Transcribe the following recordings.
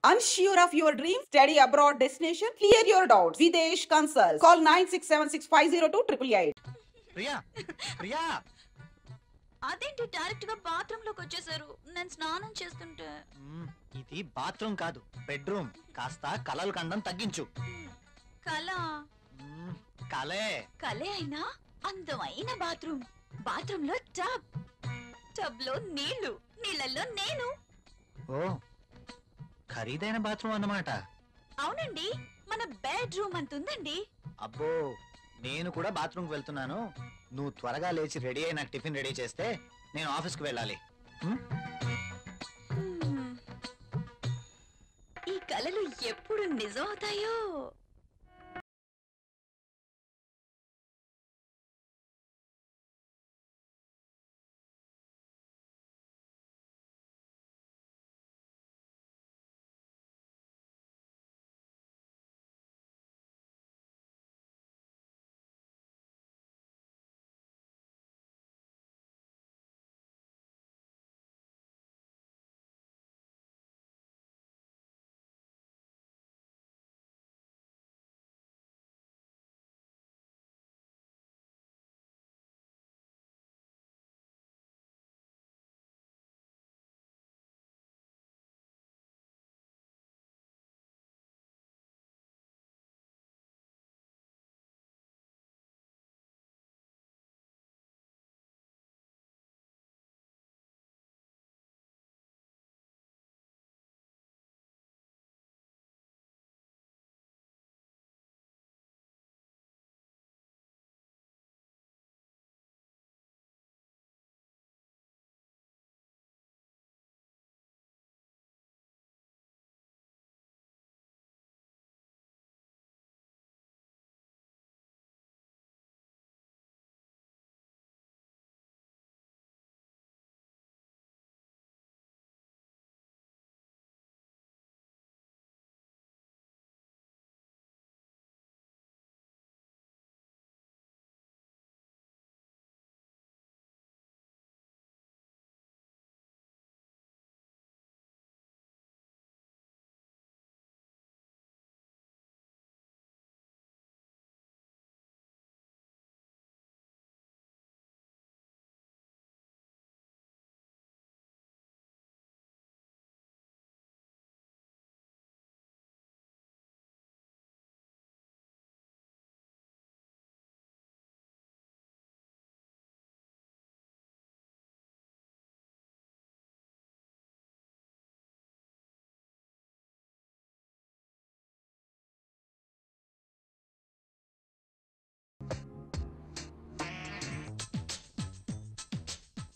Unsure of your dream? Study abroad destination? Clear your doubts. Videsh Consult. Call 9676502888. Priya Priya అదేంటి direct గా bathroom లోకి వచ్చేసారు? నేను స్నానం చేస్తుంటే. ఇది బాత్రూమ్ కాదు, బెడ్రూమ్. కాస్త కలలు కండం తగ్గించు. కళ కలే కలే అయినా అందమైన బాత్రూమ్. బాత్రూమ్ లో టబ్, టబ్ లో నీళ్లు, నీళ్ళల్లో నేను. ఓ, ఖరీదైన బాత్రూమ్ అన్నమాట. అవునండి, మన బెడ్రూమ్ అంతుందండి. అబ్బో, నేను కూడా బాత్రూమ్ కి వెళ్తున్నాను. నువ్వు త్వరగా లేచి రెడీ అయి నాకు టిఫిన్ రెడీ చేస్తే నేను ఆఫీస్ కి వెళ్ళాలి. ఈ కలలు ఎప్పుడు నిజం అవుతాయో.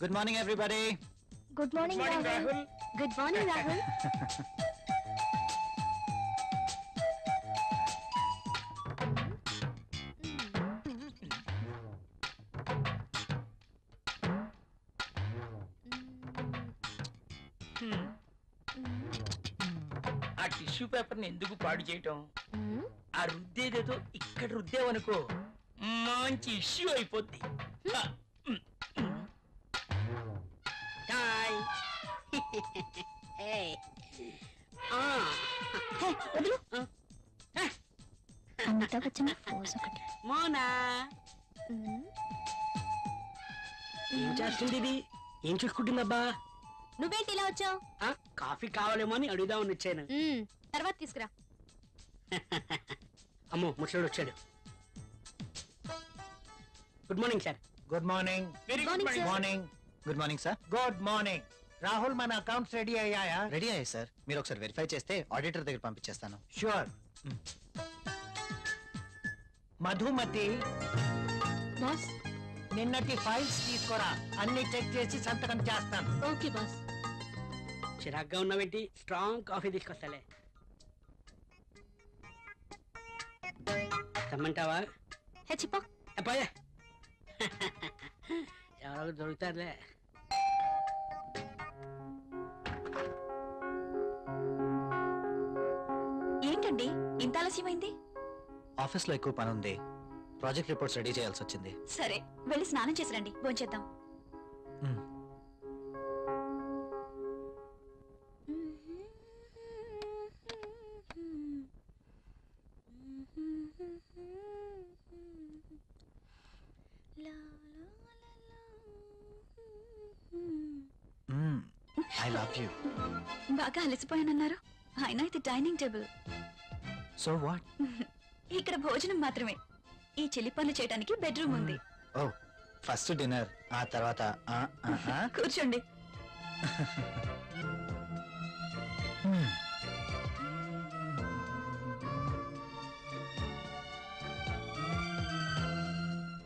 Good morning everybody. Good morning Rahul. Good morning Rahul. ఆ టిష్యూ పేపర్ ని ఎందుకు పాడు చేయటం? ఆ రుద్దేదేదో ఇక్కడ రుద్దేవనుకో మంచి ఇష్యూ అయిపోద్ది. అమితాబ్ బచ్చన్ పోజ్ ఒకటి. మోనా ఏం చేస్తుంది ఇది? ఏం చూసుకుంటుందబ్బా? నువ్వేంటి ఇలా వచ్చావు? కాఫీ కావాలేమో అని అడుగుదామని వచ్చాను. తర్వాత తీసుకురా. అమ్మో, ముసలోడు వచ్చాడు. Good morning sir. Good morning. Very Good morning, sir. Morning. Good morning sir. Good morning. Rahul, మన అకౌంట్స్ రెడీ అయ్యాయా? రెడీ అయ్యాయి సార్. మీరు ఒకసారి వెరిఫై చేస్తే ఆడిటర్ దగ్గర పంపించేస్తాను. ష్యూర్. మధుమతి, బాస్. నిన్నటి ఫైల్స్ తీసుకురా. అన్ని చెక్ చేసి సంతకం చేస్తాను. Okay boss. చిరాగ్గా ఉన్నావేంటి? Strong coffee తీసుకొస్తాలే. తెమ్మంటావా? చెప్పా. అబ్బాయే, ఎవరో దొరుకుతారులే. ఏంటండి ఇంత ఆలస్యమైంది? ఆఫీస్ లో ఎక్కువ పని ఉంది. ప్రాజెక్ట్ రిపోర్ట్స్ రెడీ చేయాల్సి వచ్చింది. సరే, వెళ్ళి స్నానం చేసి రండి, భోంచేద్దాం. I love you. బాగా అలసిపోయానన్నారు. అయినా ఇది డైనింగ్ టేబుల్. So what? ఇక్కడ భోజనం మాత్రమే. ఈ చిలి పనులు చేయడానికి బెడ్రూమ్ ఉంది. ఓ, ఫస్ట్ డిన్నర్, ఆ తర్వాత కూర్చోండి.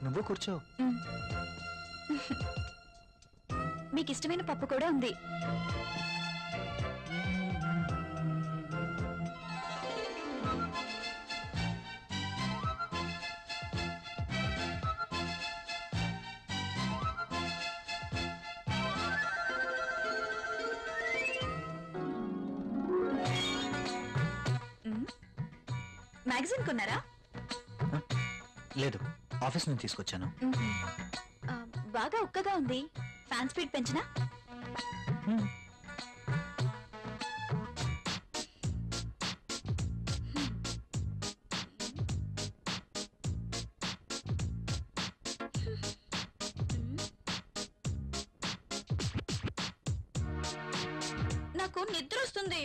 నువ్వు కూర్చో. మీకు ఇష్టమైన పప్పు కూడా ఉంది. మ్యాగజైన్ కొన్నారా? లేదు, ఆఫీస్ నుంచి తీసుకొచ్చాను. బాగా ఉక్కగా ఉంది. ఫ్యాన్ స్పీడ్ పెంచినా? నాకు నిద్ర వస్తుంది.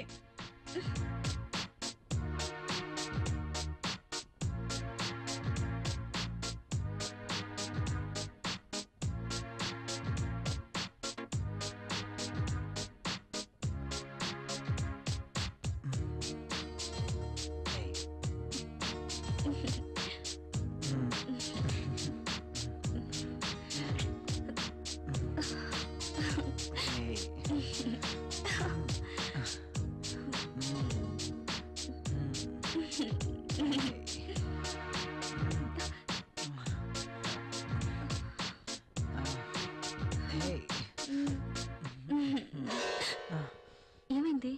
ఏమైంది?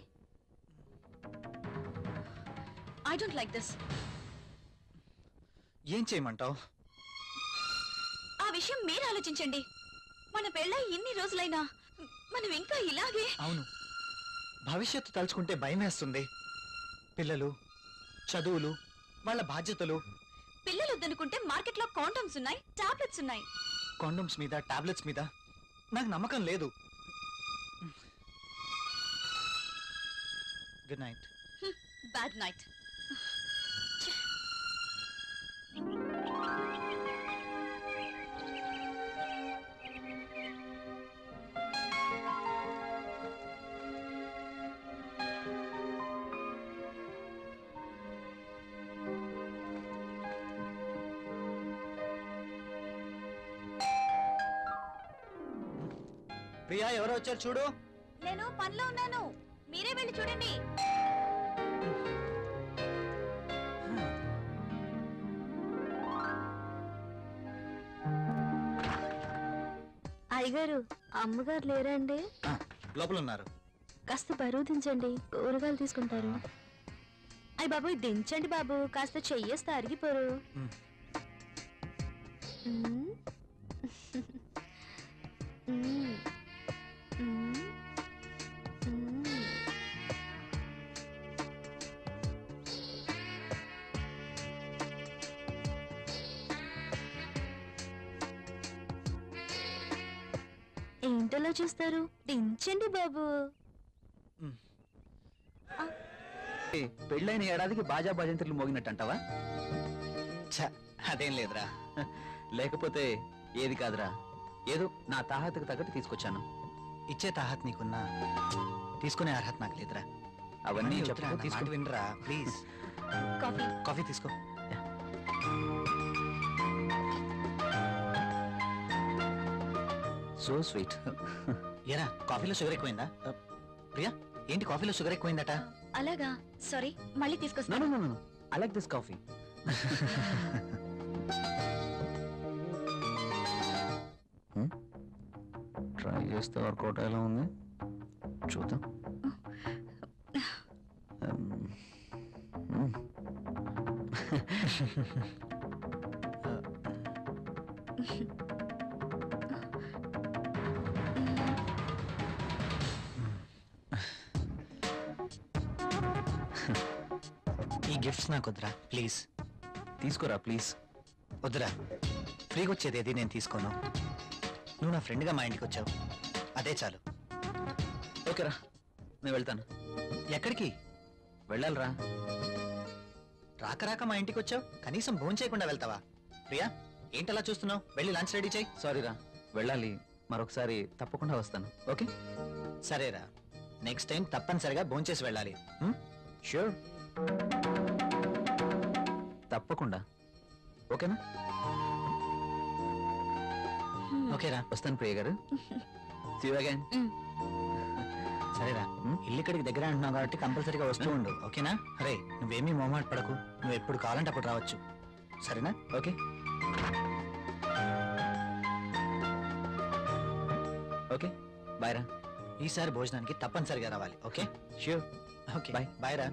I don't like this. ఏం చేయమంటావు? ఆ విషయం మీరు ఆలోచించండి. మన పెళ్ళై ఇన్ని రోజులైనా మనం ఇంకా ఇలాగే. అవును, భవిష్యత్తు తలుచుకుంటే భయం వేస్తుంది. పిల్లలు, చదువులు, వాళ్ళ బాధ్యతలు. పిల్లలు వద్దనుకుంటే మార్కెట్లో కాండమ్స్ ఉన్నాయి, టాబ్లెట్స్ ఉన్నాయి. కాండమ్స్ మీద, టాబ్లెట్స్ మీద నాకు నమ్మకం లేదు. Good night. Bad night. Priya, ఎవరో వచ్చారు చూడు. నేను పనిలో ఉన్నాను, మీరే వెళ్ళి చూడండి. అయ్యగారు, అమ్మగారు లేరండి? లోపల ఉన్నారు. కాస్త బరువు దించండి, కూరగాయలు తీసుకుంటారు. అయ్య బాబు, దించండి బాబు, కాస్త చెయ్యేస్తే అరిగిపోరు. ఏంటలా చూస్తారు? దించండి బాబు. పెళ్ళైన ఏడాదికి బాజా భజంత్రులు మోగినట్టంటావా? అదేం లేదురా. లేకపోతే ఏది కాదురా, ఏదో నా తాహతకు తగ్గట్టు తీసుకొచ్చాను. ఇచ్చే తాహత్ నీకున్నా, తీసుకునే అర్హత నాకు లేదురా. అవన్నీ చెప్పుకో, తీసుకుని వినరా ప్లీజ్. కాఫీ. కాఫీ తీసుకో. So sweet. ఏరా, కాఫీలో షుగర్ ఎక్కువైందా? ప్రియా, ఏంటి కాఫీలో షుగర్ ఎక్కువైందట? అలాగా, సారీ, మళ్ళీ No, తీసుకొస్తాను. no, no, no. I like this coffee. Try చేస్తే వర్కౌట్ ఎలా ఉంది చూద్దాం. ఈ గిఫ్ట్స్ నాకు వద్దురా ప్లీజ్. తీసుకోరా ప్లీజ్. వద్దురా, ఫ్రీగా వచ్చేది ఏది నేను తీసుకోను. నువ్వు నా ఫ్రెండ్గా మా ఇంటికి వచ్చావు, అదే చాలు. ఓకేరా, నేను వెళ్తాను. ఎక్కడికి? వెళ్ళాలిరా. రాక రాక మా ఇంటికి వచ్చావు, కనీసం భోజనం చేయకుండా వెళ్తావా? ప్రియా, ఏంటలా చూస్తున్నావు? వెళ్ళి లంచ్ రెడీ చేయి. సారీరా, వెళ్ళాలి. మరొకసారి తప్పకుండా వస్తాను. ఓకే? సరేరా, నెక్స్ట్ టైం తప్పనిసరిగా భోజనం చేసి వెళ్ళాలి. ష్యూర్, తప్పకుండా. ఓకేనా? ఓకేరా, వస్తాను ప్రియ గారు. See you again. సరేరా. ఇల్లు ఇక్కడికి దగ్గర అంటున్నావు కాబట్టి కంపల్సరీగా వస్తూ ఉండు. ఓకేనా? అరే, నువ్వేమీ మొహమాట పడకు. నువ్వు ఎప్పుడు కావాలంటే అప్పుడు రావచ్చు. సరేనా? ఓకే. ఓకే, బాయ్ రా. ఈసారి భోజనానికి తప్పనిసరిగా రావాలి. Okay? Sure. Okay, Bye. Bye రా.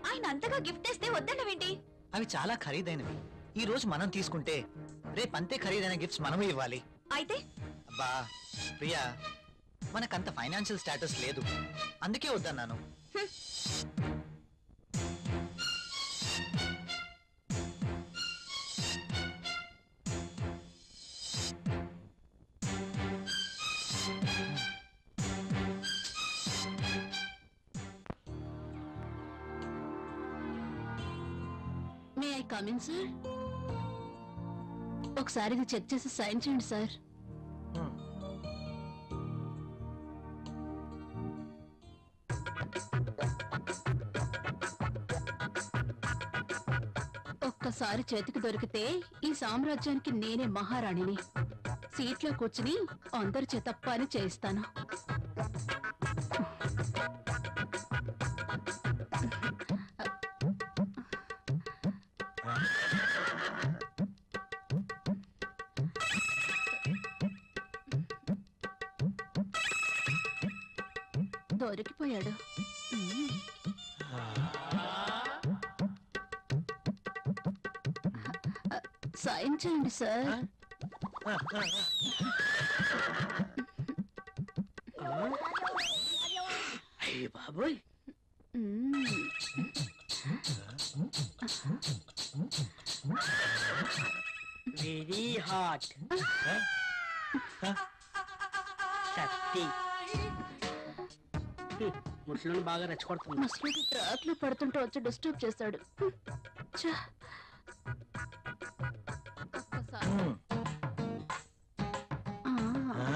ఆయన అంతగా గిఫ్ట్ ఇస్తే వద్దన్నవేంటి? అవి చాలా ఖరీదైనవి. ఈ రోజు మనం తీసుకుంటే రేపు అంతే ఖరీదైన గిఫ్ట్స్ మనము ఇవ్వాలి. అయితే అబ్బా ప్రియా, మనకంత ఫైనాన్షియల్ స్టేటస్ లేదు, అందుకే వద్దన్నాను. May I come in sir? ఒకసారి ఇది చెక్ చేసి సైన్ చేయండి సార్. ఒక్కసారి చేతికి దొరికితే ఈ సామ్రాజ్యానికి నేనే మహారాణిని. సీట్లో కూర్చుని అందరి చేత పని చేయిస్తాను. దొరికిపోయాడు. సైన్ చేయండి సార్. అయ్య బాబోయ్, వెరీ హాట్. కత్తి ముసలిని బాగా రెచ్చగొడుతుంది. ముసలికి ట్రాక్ లో పడుతుంటే వచ్చి డిస్టర్బ్ చేశాడు. ఛ! ఒక్కసారి. ఆ.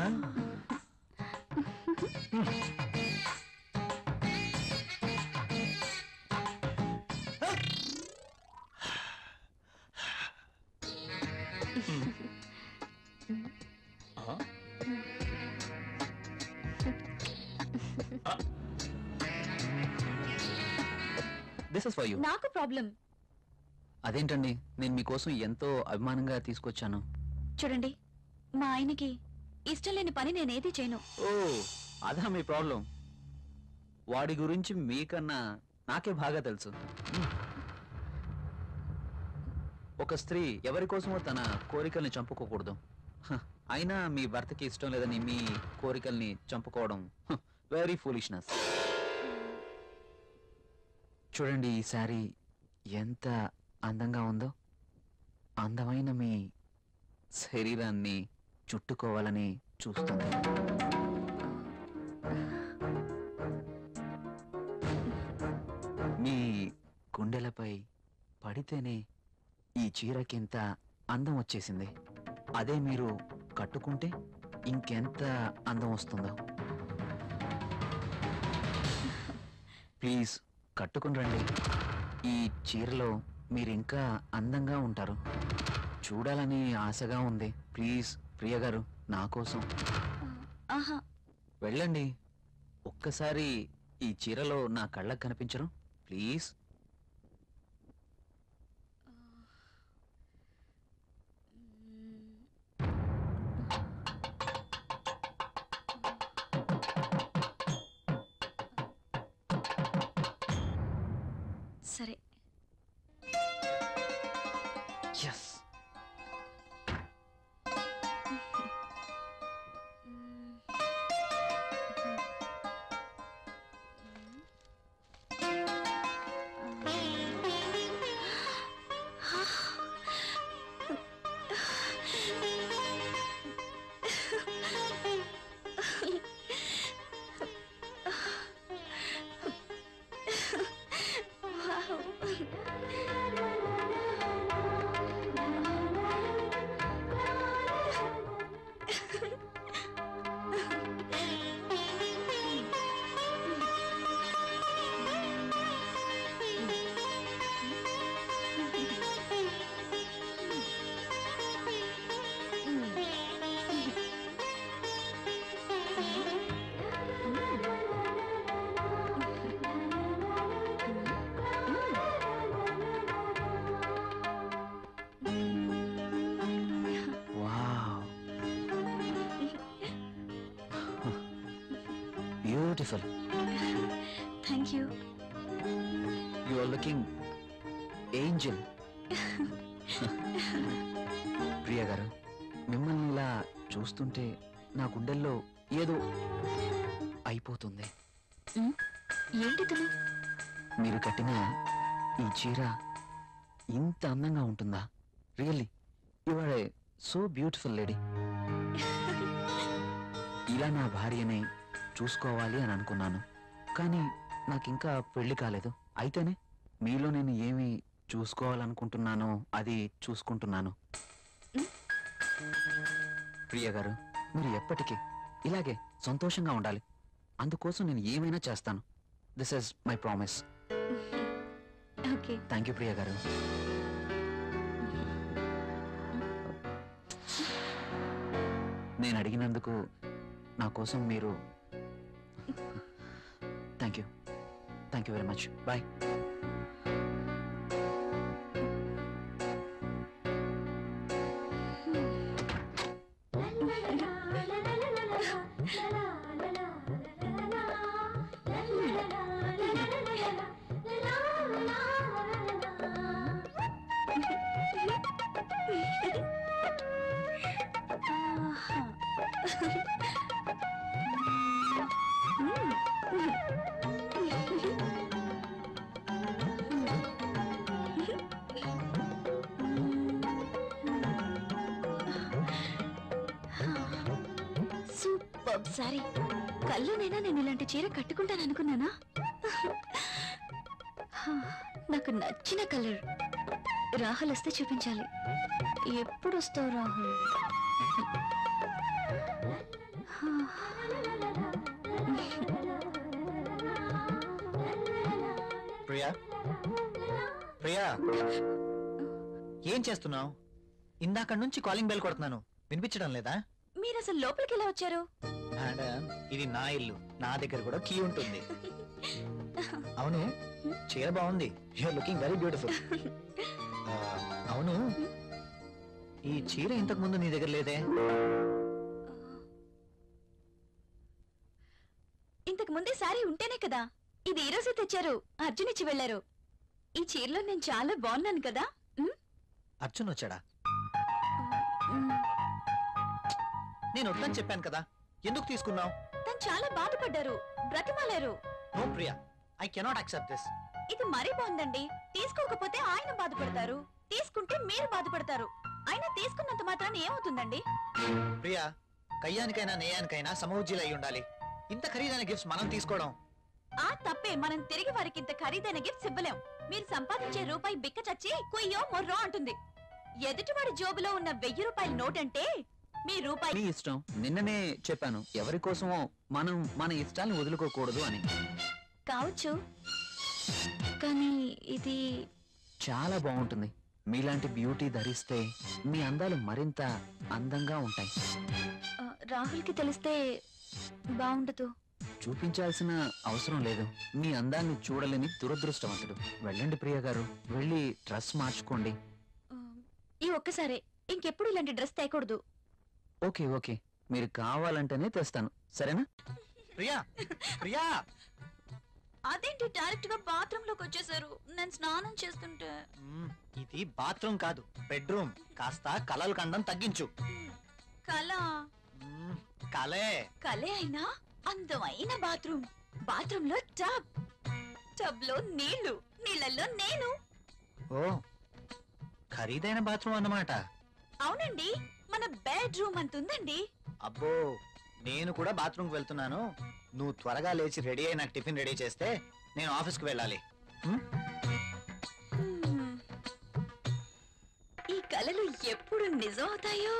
This is for you. నాకు ప్రాబ్లం. అదేంటండి, నేను మీకోసం ఎంతో అభిమానంగా తీసుకొచ్చాను. చూడండి, మా ఆయనకి ఇష్టం లేని పని నేనేది చేయను. ఓ, అదా మీ ప్రాబ్లం? వాడి గురించి మీకన్నా నాకే బాగా తెలుసు. ఒక స్త్రీ ఎవరి కోసమో తన కోరికల్ని చంపుకోకూడదు. అయినా మీ భర్తకి ఇష్టం లేదని మీ కోరికల్ని చంపుకోవడం వెరీ ఫూలిష్నెస్. చూడండి, ఈ శారీ ఎంత అందంగా ఉందో. అందమైన మీ శరీరాన్ని చుట్టుకోవాలని చూస్తుంది. మీ గుండెలపై పడితేనే ఈ చీరకింత అందం వచ్చేసింది. అదే మీరు కట్టుకుంటే ఇంకెంత అందం వస్తుందో. ప్లీజ్ కట్టుకుని రండి. ఈ చీరలో మీరు ఇంకా అందంగా ఉంటారు. చూడాలని ఆశగా ఉంది. ప్లీజ్ ప్రియ గారు, నా కోసం ఆహా, వెళ్ళండి. ఒక్కసారి ఈ చీరలో నా కళ్ళకు కనిపించరు? ప్లీజ్. సరే. Yes. Beautiful. Thank you. You are looking angel. Priya గారు, మిమ్మల్ని ఇలా చూస్తుంటే నా గుండెల్లో ఏదో అయిపోతుంది. ఏంటి తను? మీరు కట్టిన ఈ చీర ఇంత అందంగా ఉంటుందా? Really you are a so beautiful lady. ఇలా నా భార్యని చూసుకోవాలి అని అనుకున్నాను, కానీ నాకింకా పెళ్లి కాలేదు. అయితేనే మీలో నేను ఏమి చూసుకోవాలనుకుంటున్నానో అది చూసుకుంటున్నాను. ప్రియ గారు, మీరు ఎప్పటికీ ఇలాగే సంతోషంగా ఉండాలి. అందుకోసం నేను ఏమైనా చేస్తాను. This is my promise. Okay. Thank you Priya గారు. నేను అడిగినందుకు నా కోసం మీరు thank you very much. Bye. Super sorry. కల్లోనైనా నేను ఇలాంటి చీర కట్టుకుంటాను అనుకున్నానా? నాకు నచ్చిన కలర్. రాహుల్ వస్తే చూపించాలి. ఎప్పుడు వస్తావు రాహుల్? ప్రియా, ప్రియా, ఏం చేస్తున్నావు? ఇందాక నుంచి కాలింగ్ బెల్ కొడుతున్నాను, వినిపించడం లేదా? మీరు అసలు లోపలికి ఎలా వచ్చారు? మేడం, ఇది నా ఇల్లు, నా దగ్గర కూడా కీ ఉంటుంది. అవును, చీర బాగుంది. You're looking very beautiful. అవును, ఈ చీర ఇంతకు ముందు నీ దగ్గర లేదే? ఇంతకు ముందే సారీ ఉంటేనే కదా. ఇది ఈ రోజే తెచ్చారు. అర్జున్ ఇచ్చి వెళ్లారు. ఈ చీరలో నేను చాలా బాగున్నాను కదా. అర్జున్ వచ్చాడా? నేను వద్దని చెప్పాను కదా, ఎందుకు తీసుకున్నావు? తను చాలా బాధపడ్డారు, బ్రతిమాలారు. No Priya, I cannot accept this. ఇది మరీ బాగుందండి. తీసుకోకపోతే ఆయన బాధపడతారు, తీసుకుంటే మీరు బాధపడతారు. అయినా తీసుకున్నంత మాత్రాన్ని ఏమవుతుందండి? ప్రియా, కయ్యానికైనా నేయానికైనా సమౌజ్జీలు అయి ఉండాలి. ఇంత ఖరీదైన గిఫ్ట్స్ మనం తీసుకోవడం ఆ తప్పే. మనం తిరిగి వారికి ఇంత ఖరీదైన గిఫ్ట్స్ ఇవ్వలేం. మీరు సంపాదించే రూపాయి బిక్క చచ్చి కుయ్యో మొర్రో అంటుంది. ఎదుటివాడి జోబులో ఉన్న 1000 రూపాయల నోట్ అంటే మీ రూపాయి. మీ ఇష్టం. నిన్ననే చెప్పాను, ఎవరి కోసమో మనం మన ఇష్టాలను వదులుకోకూడదు అని. కావచ్చు, కానీ ఇది చాలా బాగుంటుంది. మీలాంటి బ్యూటీ ధరిస్తే మీ అందాలు మరింత అందంగా ఉంటాయి. రాహుల్కి తెలిస్తే బాగుండదు. చూపించాల్సిన అవసరం లేదు. మీ అందాన్ని చూడలేని దురదృష్టవంతుడు. వెళ్ళండి ప్రియ గారు, వెళ్ళి డ్రెస్ మార్చుకోండి. ఈ ఒక్కసారే, ఇంకెప్పుడు ఇలాంటి డ్రెస్ తేకూడదు. ఓకే ఓకే, మీరు కావాలంటేనే తెస్తాను, సరేనా? ప్రియా, ప్రియా, అదేంటి డైరెక్ట్ గా బాత్రూమ్ లోకి వచ్చేసారు? నేను స్నానం చేస్తుంటే. ఇది బాత్రూమ్ కాదు, బెడ్రూమ్. కాస్త కలలు కండం తగ్గించు. కళ కలే. కలే అయినా అందమైన బాత్రూమ్. బాత్రూమ్ లో టబ్, టబ్ లో నీళ్లు, నీళ్ళల్లో నేను. ఓ, ఖరీదైన బాత్రూమ్ అన్నమాట. అవునండి, మన బెడ్రూమ్ అంతుందండి. అబ్బో, నేను కూడా బాత్రూమ్కి వెళ్తున్నాను. నువ్వు త్వరగా లేచి రెడీ అయి నాకు టిఫిన్ రెడీ చేస్తే నేను ఆఫీస్కి వెళ్ళాలి. ఈ కలలు ఎప్పుడు నిజం అవుతాయో.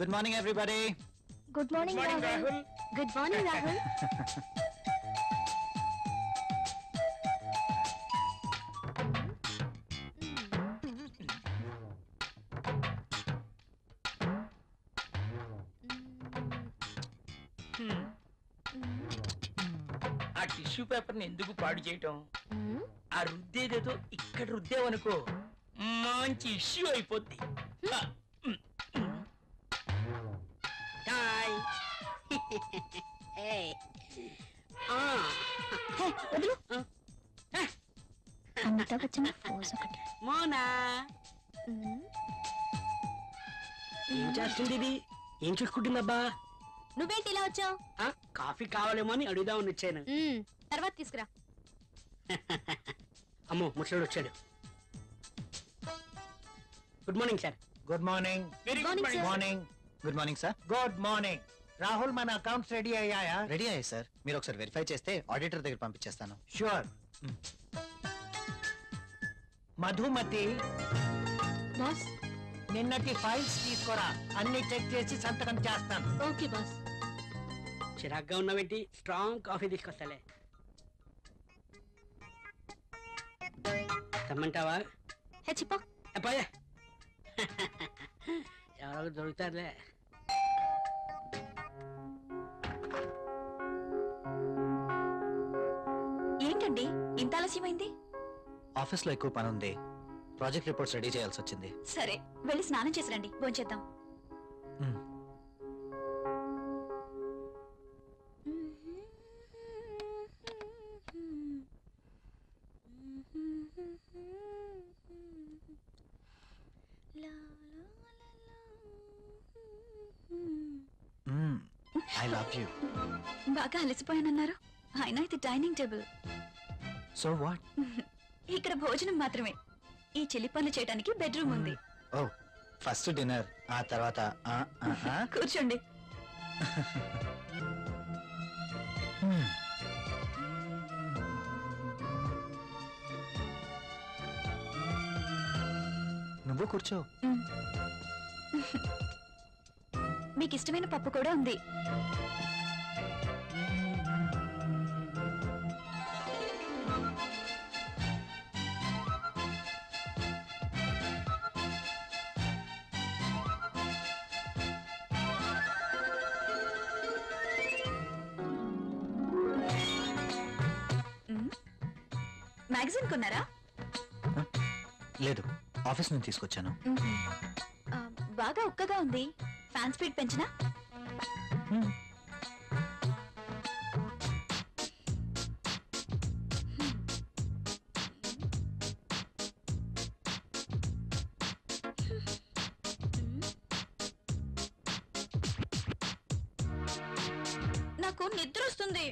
Good morning, everybody. Good morning Rahul. Good morning Rahul. ఆ టిష్యూ పేపర్ ని ఎందుకు పాడు చేయటం? ఆ రుద్దేదేదో ఇక్కడ రుద్దేవనుకో మంచి ఇష్యూ అయిపోద్ది. అమితాబ్ బచ్చన్ ఫోజ్ ఒకటి. మోనా ఏం చేస్తుంది ఇది? ఏం చూసుకుంటుందబ్బా? నువ్వేంటి ఇలా వచ్చావు? కాఫీ కావాలేమో అని అడుగుదామని వచ్చాను. తర్వాత తీసుకురా. అమ్మో ముసలోడు వచ్చాడు. Good morning sir. Good morning. Very Morning, good sir. Morning. Good morning sir. Good morning. Rahul మన అకౌంట్స్ రెడీ అయ్యాయా? రెడీ అయ్యాయి సార్. మీరు ఒకసారి వెరిఫై చేస్తే ఆడిటర్ దగ్గర పంపించేస్తాను. షూర్. మధుమతి బాస్. నిన్నటి ఫైల్స్ తీసుకురా, అన్ని చెక్ చేసి సంతకం చేస్తాను. Okay boss. చిరాగ్గా ఉన్నావేంటి? Strong coffee తీసుకొస్తాలే. తమ్మంటావా? హెచ్చిపో. పోయే. ఎవరో దొరుకుతారులే. ఏంటండి ఇంత ఆలస్యమైంది? ఆఫీస్ లో ఎక్కువ పని ఉంది. ప్రాజెక్ట్ రిపోర్ట్స్ రెడీ చేయాల్సి వచ్చింది. సరే వెళ్ళి స్నానం చేసి రండి, భోంచేద్దాం. మ్మ్. I love you. బాగా అలసిపోయానన్నారు. అయినా ఇది డైనింగ్ టేబుల్. So what? ఇక్కడ భోజనం మాత్రమే. ఈ చెల్లి పనులు చేయడానికి బెడ్రూమ్ ఉంది. Oh, ఫస్ట్ డిన్నర్, ఆ తర్వాత కూర్చోండి. నువ్వు కూర్చో. మీకు ఇష్టమైన పప్పు కూడా ఉంది. మ్యాగజైన్ కొన్నారా? లేదు, ఆఫీస్ నుంచి తీసుకొచ్చాను. బాగా ఉక్కగా ఉంది. ఫ్యాన్ స్పీడ్ పెంచినా? నాకు నిద్ర వస్తుంది.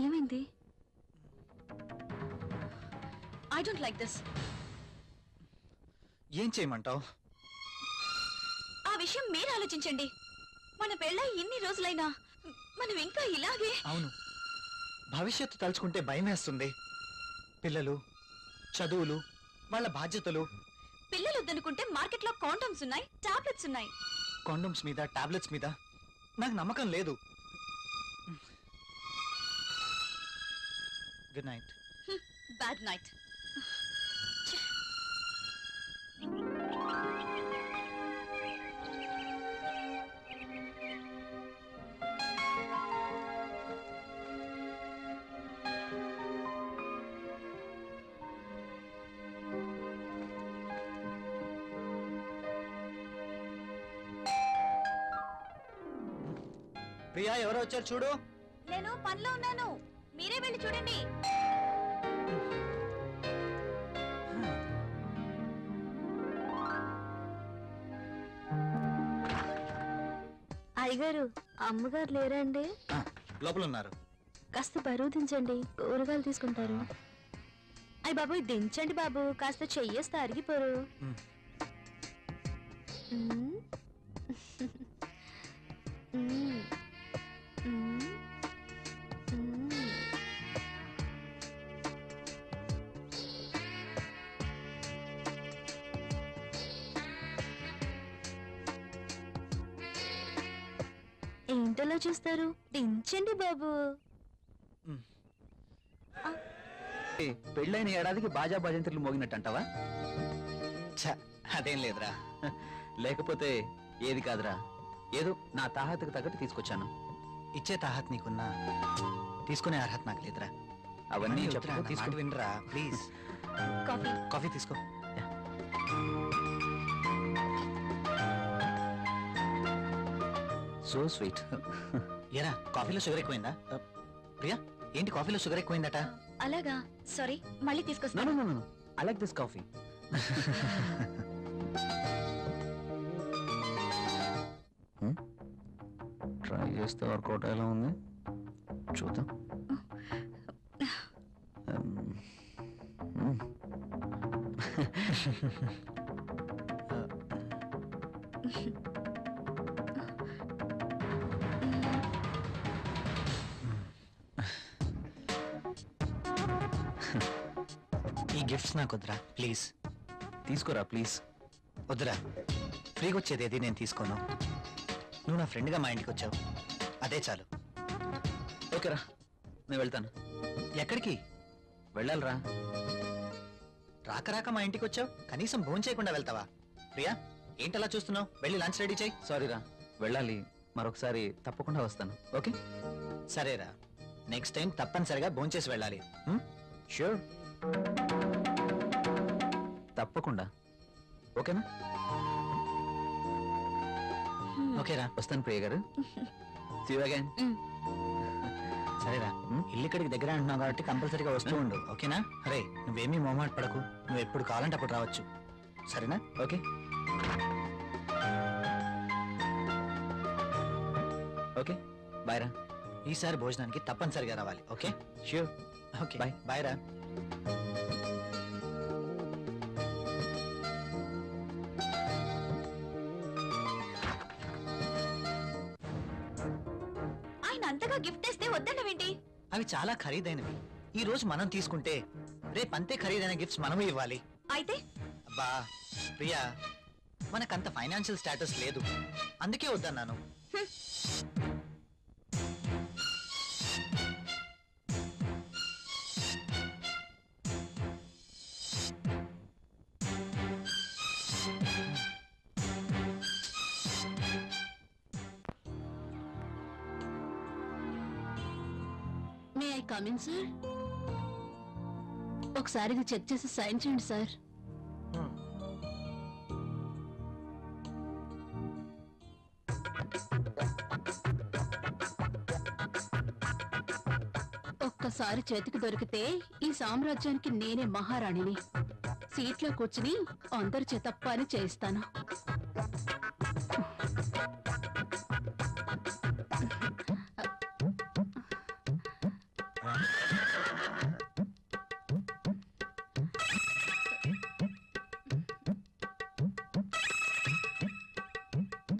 ఏమైంది? I don't like this. ఏం చేయమంటావు? ఆ విషయం మీరు ఆలోచించండి. మన పెళ్ళై ఇన్ని రోజులైనా మనం ఇంకా ఇలాగే. అవును, భవిష్యత్తు తలుచుకుంటే భయం వేస్తుంది. పిల్లలు, చదువులు, వాళ్ళ బాధ్యతలు. పిల్లలు వద్దనుకుంటే మార్కెట్లో కాండోమ్స్ ఉన్నాయి, టాబ్లెట్స్ ఉన్నాయి. కాండోమ్స్ మీద, టాబ్లెట్స్ మీద నాకు నమ్మకం లేదు. Good night. Bad night. Priya, ఎవరో వచ్చారు చూడు. నేను పనిలో ఉన్నాను, మీరే వెళ్ళి చూడండి. అయ్యగారు, అమ్మగారు లేరండి? లోపల ఉన్నారు. కాస్త బరువు దించండి, కూరగాయలు తీసుకుంటారు. అయ్య బాబు, దించండి బాబు, కాస్త చెయ్యేస్తే అరిగిపోరు. ఏంటలా చూస్తారు? దించండి బాబు. పెళ్ళైన ఏడాదికి బాజా భజంత్రులు మోగినట్టు అంటావా? అదేం లేదురా. లేకపోతే ఏది కాదురా, ఏదో నా తాహతకు తగ్గట్టు తీసుకొచ్చాను. ఇచ్చే తాహత్ నీకున్నా, తీసుకునే అర్హత నాకు లేదురా. అవన్నీ చెప్తా, తీసుకు వినరా ప్లీజ్. కాఫీ. కాఫీ తీసుకో. So sweet. ఏరా, కాఫీలో షుగర్ ఎక్కువైందా? ప్రియా, ఏంటి కాఫీలో షుగర్ ఎక్కువైందట? అలాగా, సారీ, మళ్ళీ తీసుకొస్తాను. No. I like this coffee. Try చేస్తే వర్కౌట్ ఎలా ఉంది చూద్దాం. ఈ గిఫ్ట్స్ నాకు వద్దురా ప్లీజ్. తీసుకోరా ప్లీజ్. వద్దురా, ఫ్రీగా వచ్చేది ఏది నేను తీసుకోను. నువ్వు నా ఫ్రెండ్గా మా ఇంటికి వచ్చావు, అదే చాలు. ఓకేరా, నేను వెళ్తాను. ఎక్కడికి వెళ్ళాలిరా. రాక రాక మా ఇంటికి వచ్చావు, కనీసం భోజనం చేయకుండా వెళ్తావా? ప్రియా, ఏంటలా చూస్తున్నావు? వెళ్ళి లంచ్ రెడీ చేయి. సారీరా, వెళ్ళాలి. మరొకసారి తప్పకుండా వస్తాను. ఓకే? సరేరా, నెక్స్ట్ టైం తప్పనిసరిగా భోజనం చేసి వెళ్ళాలి. ష్యూర్, తప్పకుండా. ఓకేనా? ఓకేరా, వస్తాను ప్రియ గారు. See you again. సరేరా, ఇల్లు ఇక్కడికి దగ్గర అంటున్నావు కాబట్టి కంపల్సరీగా వస్తూ ఉండు. ఓకేనా? అరే, నువ్వేమీ మొహమాట పడకు, నువ్వు ఎప్పుడు కావాలంటే అప్పుడు రావచ్చు. సరేనా? ఓకే. ఓకే, బాయ్ రా. ఈసారి భోజనానికి తప్పనిసరిగా రావాలి. Okay? Sure. Okay, Bye. Bye రా. ఆయన అంతగా గిఫ్ట్ ఇస్తే వద్దన్నవేంటి? అవి చాలా ఖరీదైనవి. ఈ రోజు మనం తీసుకుంటే రేపు అంతే ఖరీదైన గిఫ్ట్స్ మనము ఇవ్వాలి. అయితే అబ్బా ప్రియా, మనకంత ఫైనాన్షియల్ స్టేటస్ లేదు, అందుకే వద్దన్నాను. May I come in sir? ఒకసారి ఇది చెక్ చేసి సైన్ చేయండి సార్. ఒక్కసారి చేతికి దొరికితే ఈ సామ్రాజ్యానికి నేనే మహారాణిని. సీట్లో కూర్చుని అందరి చేత పని చేయిస్తాను.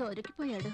దొరికిపోయాడు.